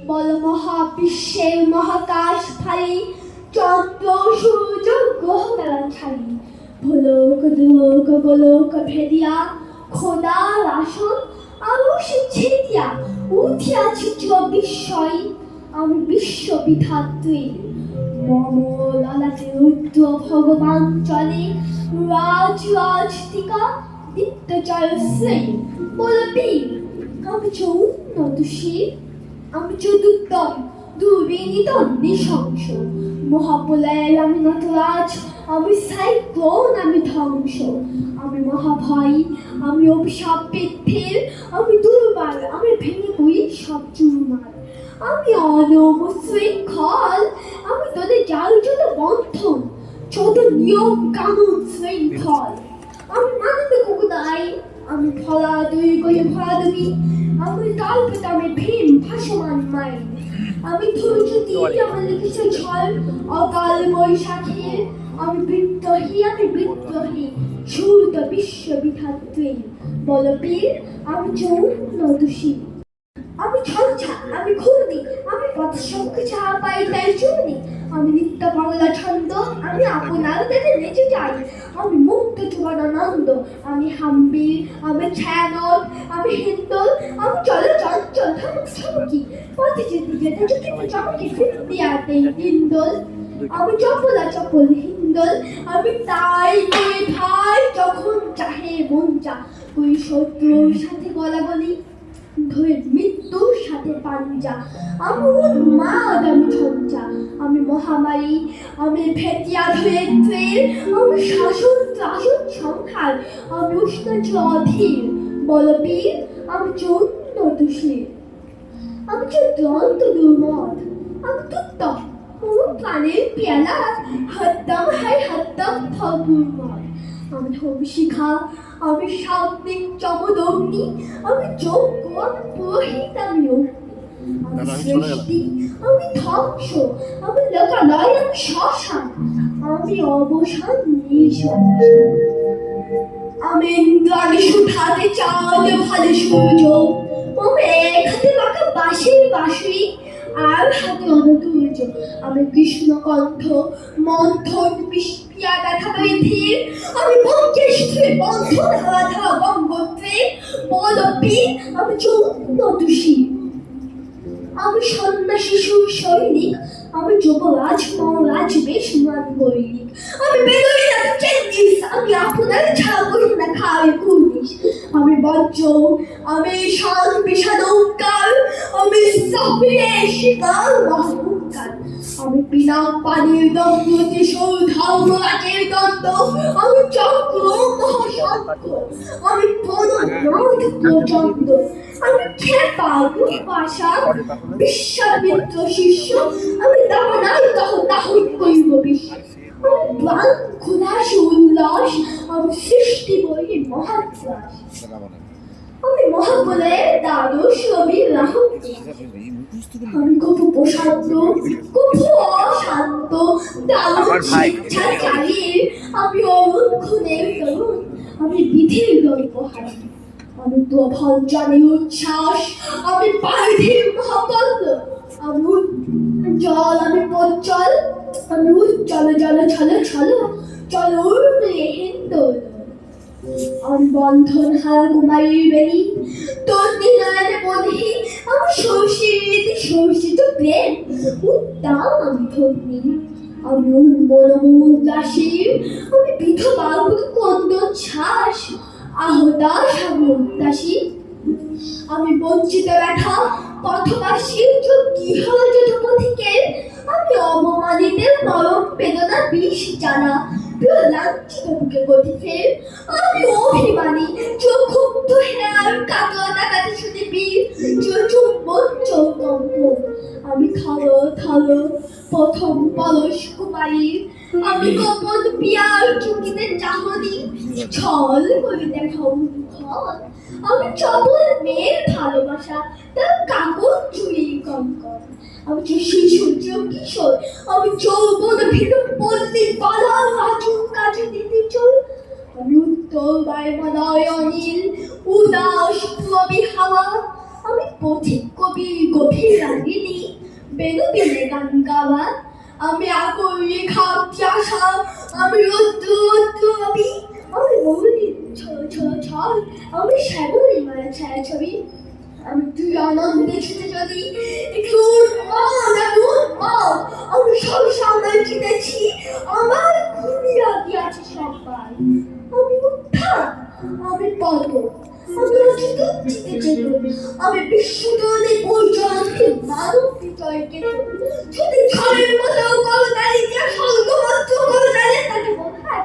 বল মহাবিশ্বের মহাকাশ ফালি, চন্দ্র সূর্য গ্রহ তারা ছাড়ি, ভোলক দুলোক গোলক ভেদিয়া, খোদার আসন আলো সে ছেদিয়া উঠিয়াছি বিস্ময়। আমি বিশ্ববিধাত্রী মম লালাতে রুদ্র ভগবান চলে, রাজ রাজতিকা নিত্যচয় শ্রী বলবি। আমি উন্নত শির, আমি চতুর্দম দুর্বিনীত নৃশংস, মহাপ্রলয়ের আমি নটরাজ, আমি সাইক্লোন, আমি ধ্বংস, আমি মহাভয়, আমি অভিশাপ বৃদ্ধির, আমি দুর্বার, আমি ভেঙে পড়ি সব চুরমার, আমি অনম শৃঙ্খল, আমি তোদের জাল যত বন্ধন, যত নিয়ম কানুন শৃঙ্খল, আমি মানব কুকুদাই, আমি ফলা দুই গলে ভরা দেবী, আমি কাল্পিত, আমি ভীম ভাসমান মাই, আমি ধৈর্য দিয়ে আমার লিখেছে ঝড় অকাল বৈশাখীর, আমি বৃত্তহী, আমি বৃত্তহী সুরত বিশ্ববিধাত্রী বলবীর, আমি যৌন দোষী, আমি ঝঞ্ঝা, আমি ঘূর্ণি, আমি পথ শঙ্খ চাপাই তাই চূর্ণি, আমি নিত্য বাংলা ছন্দ, আমি আপনার দেশে নেচে যাই, আমি মুক্ত চুবানানন্দ, আমি হাম্বির, আমি ছায়ানট, আমি হিন্দল, আমি চলো চঞ্চল থামুক ছমকি, পথে যেতে যেতে চুকিতে চমকে ফিরিয়াতে হিন্দল, আমি চপলা চপল হিন্দল, আমি তাই দুই ভাই যখন চাহে মন চা, ওই শত্রুর সাথে গলাগলি, ধরে মৃত্যুর সাথে পাঞ্জা, আমি উন্মাদ, আমি ঝঞ্ঝা, আমি মহামারী, আমি ভেটিয়া ধরিত্রীর, আমি শাসন ত্রাসন সংহার, আমি উষ্ণ অধীর বলবীর, আমি চৌন্য দোষীর, আমি চৌদ্রান্ত দুর্মদ, আমি তুত্তম কোনো প্রাণের পেয়ালা, হত্যম হাই হত্যম ফগুর্মদ, আমি ধর্মশিখা, আমি সাত্বিক চমদগ্নি, আমি যজ্ঞ, আমি পুরোহিত, আমি অগ্নি, আমি সৃষ্টি, আমি ধ্বংস, আমি লোকালয়, আমি শ্মশান, আমি অবসান নিঃশ্বাস, আমি ইন্দ্রাণী সুধাতে চাঁদ ভালে সূর্য, আমি এক হাতে বাঁকা বাঁশির বাঁশুরি, আর হাতে অনতুর্য, আমি কৃষ্ণকণ্ঠ মন্থন বিষপিয়া ব্যথা বৃদ্ধির, আমি বঙ্কেশ্বরী বন্ধন রাধা গঙ্গোত্রী বলবীর, আমি যৌন দোষী, আমি সন্ন্যাসী সৈনিক, আমি যুবরাজ মহারাজ বেশ মান গৈরিক, আমি বেদুইনা চেন্নিস, আমি আপনার ছাড়া বলি না খাই কুর্নিশ, আমি বজ্র, আমি শান বিষাদঙ্কার, আমি সাপিয়ে শিকার মহাঙ্কার, আমি বিনা পানির দণ্ড ধর্মরাজের দণ্ড, আমি চক্র মহাশঙ্খ, আমি পদনাথ প্রচণ্ড, আমি খেপা দুর্বাসা বিশ্বামিত্র শিষ্য, আমি দাবানাই দাহন করিব বিশ্ব, আমি প্রাণ খোলাস উল্লাস, আমি সৃষ্টি বই মহাত্রাস, আমি মহাপ্রলয়ের দ্বাদশ রবি রাহু, আমি কত প্রশান্ত কত অশান্ত দারুণ শিক্ষা চালিয়ে, আমি অরুণ খুনের তরুণ, আমি বিধির গল্পহার, আমি প্রবল জনের উচ্ছ্বাস, আমি পার্থিব মহাকন্দ, আমি জল, আমি পঞ্চল, আমি উজ্জ্বল জল ছল ছল চল উর্মে হিন্দোল, আমি বন্ধন হার কুমারীর বেণী, তোর দিনায় বধি, আমি শোষিত প্রেম উদ্দাম, আমি ধন্যী, আমি উন্মূল দাসীর, আমি বিধবা কন্দ ছাস আহদাস, আমি উদ্দাসী, আমি বঞ্চিত ব্যথা পথবাসীর গৃহযুত পথিকের, আমি অবমানিতের নরম বেদনা বিষ জানা প্রিয় লাঞ্ছিত বুকে গতিফের, আমি অভিমানী চক্ষুব্ধ হেয়ার কাতর ডাকাতে শুনে বীর চুম্বন চৌকম্পন, আমি থর থর প্রথম পলস কুমারীর, আমি গোপন পিয়ার চুকিতে চাহনি ছল করে দেখাও মুখল, আমি চপল মেয়ের ভালোবাসা তার কাগজ চুরির কঙ্কন, আমি শিশু কিশোর, আমি যৌবন ভিড় পল্লী পালা রাজুর কাছে দিতে চল, আমি উত্তর বায়ুময় অনিল উদাস রবি হাওয়া, আমি পথিক কবি গভীর রাগিনী বেনু বিনে গান গাওয়া আমি আকর্ষে খাপটি আসা আমি রৌদ্র রৌদ্র আমি মৌরি ছল ছল ছল আমি শ্যামলী মায়া ছায়াছবি আমি তুই আনন্দে ছুটে চলি একটু আমি সব সামনে চিনেছি আমার খুলিয়া গিয়াছে সবাই আমি উত্থান আমি পল্প আমি রচিত চিতে আমি বিশ্বজনে পরিচয়কে মানব বিজয়কে যদি ঝড়ের মতো কলতালি দিয়া স্বর্গমন্ত্র কলতালে তাকে বোধহয়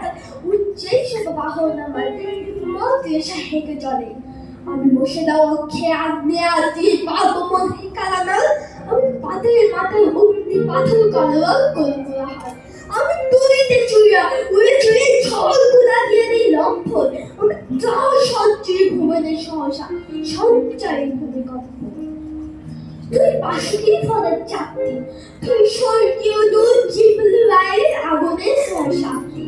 উচ্চেই সে বাহন আমার মত এসে হেঁকে চলে আমি বসে দাও অক্ষে আগ্নে আদি পাদমধি কালানাল আমি পাতের মাথায় অগ্নি পাথর কলল কলকলা হয় আমি তরিতে চুরিয়া উড়ে চুরিয়ে ঝড় গুলা দিয়ে নেই লম্ফন আমি ত্রাও সঞ্চয় ভুবনের সহসা সঞ্চয় ভূমিকম্প তুই বাসুকি ফলের চাকতি তুই স্বর্গীয় দুধ জীবল রায়ের আগুনের সহসাক্তি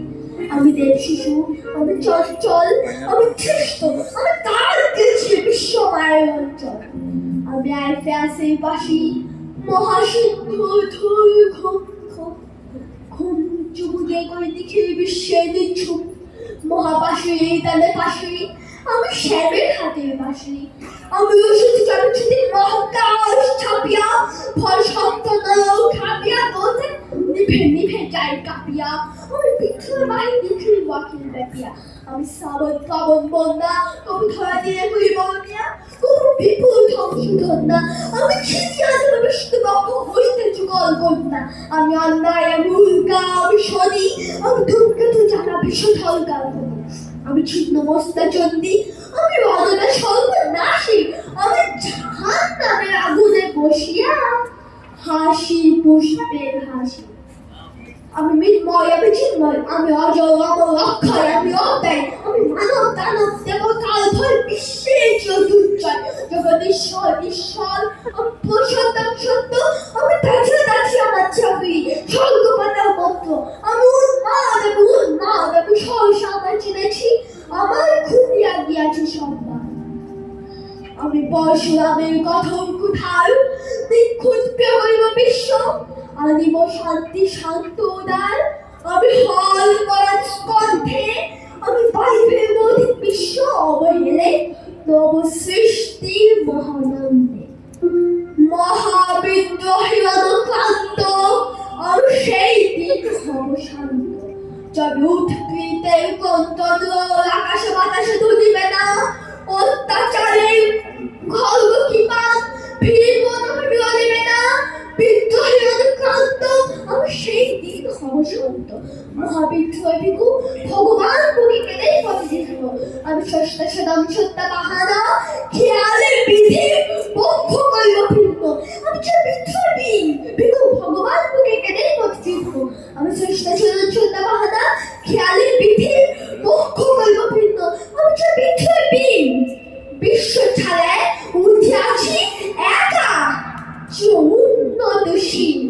আমি দেব শিশু আমি চঞ্চল আমি খ্রিস্ট আমি তার দিয়েছি বিশ্ব মায়ের অঞ্চল আমি আইফে আসে বাসি মহাসিন্ধু ধুর ঘুম ঘুম ঘুম চুমুকে করে দেখি বিশ্বের নিচ্ছুম মহাবাসী এই তালে পাশে আমি শ্যামের হাতের বাসি আমি ওষুধ চলচ্চিত্রে মহাকাশ ছাপিয়া ফল সন্তান খাপিয়া তোতে নিভে নিভে যায় কাঁপিয়া আমি পিঠুর বাহিনী ফির ওয়াকিল ব্যাপিয়া আমি সাবন পাবন বন্যা কবি ধরা দিয়ে কই বন্যা কবি বিপুল ধ্বংসধন না আমি ছিনিয়া দেব বিষ্ণুবক্ষ হইতে যুগল কন্যা আমি অন্যায় আমি উল্কা আমি শনি আমি ধূমকেতু জানা বিশ্বঢল গাল আমি ছিন্ন মস্তা চন্ডী আমি রদনা সর্বনাশী আমি জাহান নামের আগুনে বসিয়া হাসি পুষ্পের হাসি আমি মৃন্ময় আমি চিন্ময় আমি অজয় অমর অক্ষয় আমি অব্যয় আমি মানব দানব দেবতাল ভয় বিশ্বের চতুর্জয় জগদীশ্বর ঈশ্বর আমি পুরুষোত্তম সত্য আমি দাঁড়িয়ে দাঁড়িয়ে আমার চাকরি স্বর্গপাতার মন্ত্র আমি উন্মাদ আমি সহসা আমার চিনেছি আমার খুলিয়া গিয়াছে সম্মান আমি পরশুরামের কথন কুঠার নিখুঁত প্রেম বিশ্ব আনিব শান্তি শান্ত উদার আমি হল করার স্কন্ধে আমি পাইবের মধ্যে বিশ্ব অবহেলে নব সৃষ্টির মহানন্দে মহাবিদ্রোহী অনুক্রান্ত আমি সেই দিন হব শান্ত যবে উৎকৃতের কন্তন্ত্র আকাশে বাতাসে ধরিবে না অত্যাচারের খর্গ কিপাত ভিড় বিরোধিবে না বিদ্রোহী অনুক্রান্ত আমি সেই দিন হব শান্ত মহাবিদ্রোহী ভিখু ভগবান বুকে কেঁদে পথে দিল আমি সস্তা সদম সত্তা বাহানা খেয়ালের বিধি পক্ষ করিল ভিন্ন আমি যে বিদ্রোহী ভিখু ভগবান বুকে কেঁদে পথে দিল আমি সস্তা সদম সত্তা বাহানা খেয়ালের বিধি পক্ষ করিল ভিন্ন আমি যে বিদ্রোহী বিশ্ব ছাড়ায় উঠে আছি একা উন্নতশীল